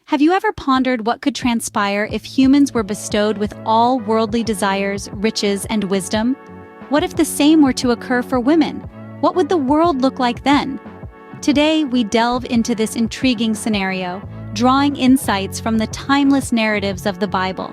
Have you ever pondered what could transpire if humans were bestowed with all worldly desires, riches, and wisdom? What if the same were to occur for women? What would the world look like then? Today, we delve into this intriguing scenario, drawing insights from the timeless narratives of the Bible.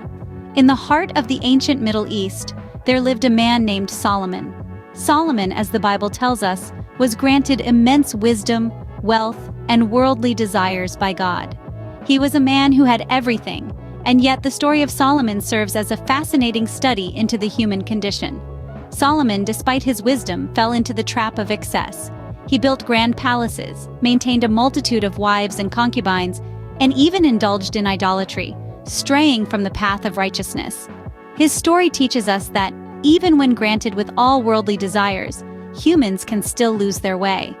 In the heart of the ancient Middle East, there lived a man named Solomon. Solomon, as the Bible tells us, was granted immense wisdom, wealth, and worldly desires by God. He was a man who had everything, and yet the story of Solomon serves as a fascinating study into the human condition. Solomon, despite his wisdom, fell into the trap of excess. He built grand palaces, maintained a multitude of wives and concubines, and even indulged in idolatry, straying from the path of righteousness. His story teaches us that, even when granted with all worldly desires, humans can still lose their way.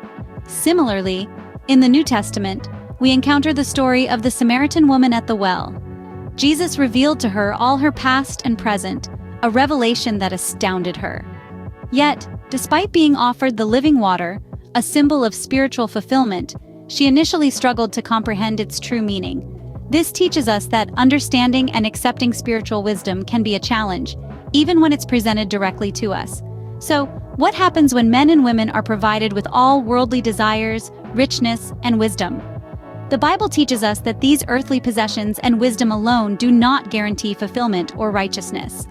Similarly, in the New Testament, we encounter the story of the Samaritan woman at the well. Jesus revealed to her all her past and present, a revelation that astounded her. Yet, despite being offered the living water, a symbol of spiritual fulfillment, she initially struggled to comprehend its true meaning. This teaches us that understanding and accepting spiritual wisdom can be a challenge, even when it's presented directly to us. So, what happens when men and women are provided with all worldly desires, richness, and wisdom? The Bible teaches us that these earthly possessions and wisdom alone do not guarantee fulfillment or righteousness.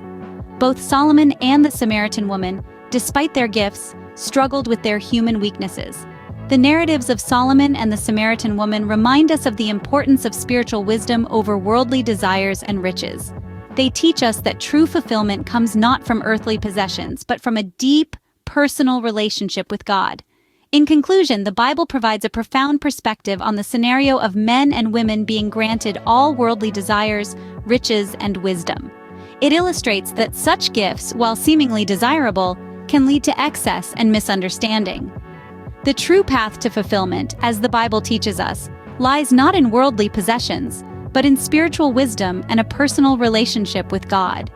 Both Solomon and the Samaritan woman, despite their gifts, struggled with their human weaknesses. The narratives of Solomon and the Samaritan woman remind us of the importance of spiritual wisdom over worldly desires and riches. They teach us that true fulfillment comes not from earthly possessions, but from a deep, personal relationship with God. In conclusion, the Bible provides a profound perspective on the scenario of men and women being granted all worldly desires, riches, and wisdom. It illustrates that such gifts, while seemingly desirable, can lead to excess and misunderstanding. The true path to fulfillment, as the Bible teaches us, lies not in worldly possessions, but in spiritual wisdom and a personal relationship with God.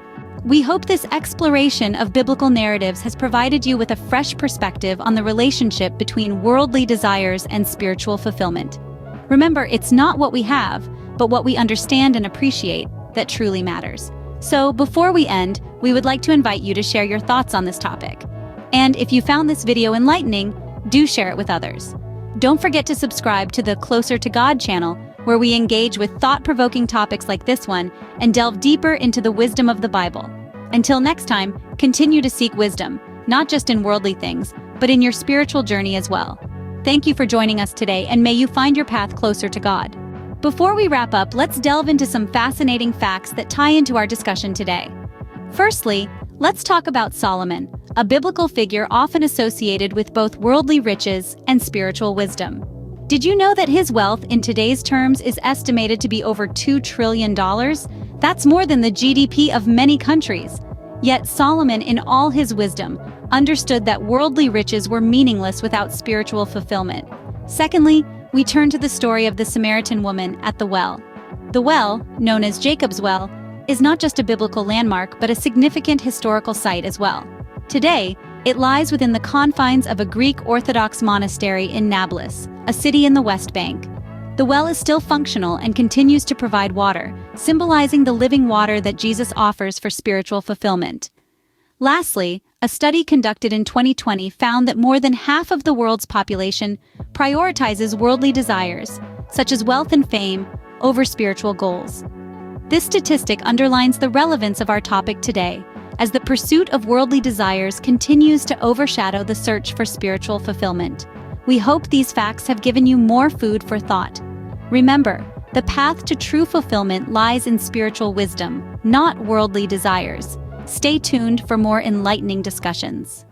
We hope this exploration of biblical narratives has provided you with a fresh perspective on the relationship between worldly desires and spiritual fulfillment. Remember, it's not what we have, but what we understand and appreciate that truly matters. So, before we end, we would like to invite you to share your thoughts on this topic. And if you found this video enlightening, do share it with others. Don't forget to subscribe to the Closer to God channel, where we engage with thought-provoking topics like this one and delve deeper into the wisdom of the Bible. Until next time, continue to seek wisdom, not just in worldly things, but in your spiritual journey as well. Thank you for joining us today, and may you find your path closer to God. Before we wrap up, let's delve into some fascinating facts that tie into our discussion today. Firstly, let's talk about Solomon, a biblical figure often associated with both worldly riches and spiritual wisdom. Did you know that his wealth in today's terms is estimated to be over $2 trillion? That's more than the GDP of many countries. Yet Solomon, in all his wisdom, understood that worldly riches were meaningless without spiritual fulfillment. Secondly, we turn to the story of the Samaritan woman at the well. The well, known as Jacob's Well, is not just a biblical landmark but a significant historical site as well. Today, it lies within the confines of a Greek Orthodox monastery in Nablus, a city in the West Bank. The well is still functional and continues to provide water, symbolizing the living water that Jesus offers for spiritual fulfillment. Lastly, a study conducted in 2020 found that more than half of the world's population prioritizes worldly desires, such as wealth and fame, over spiritual goals. This statistic underlines the relevance of our topic today, as the pursuit of worldly desires continues to overshadow the search for spiritual fulfillment. We hope these facts have given you more food for thought. Remember, the path to true fulfillment lies in spiritual wisdom, not worldly desires. Stay tuned for more enlightening discussions.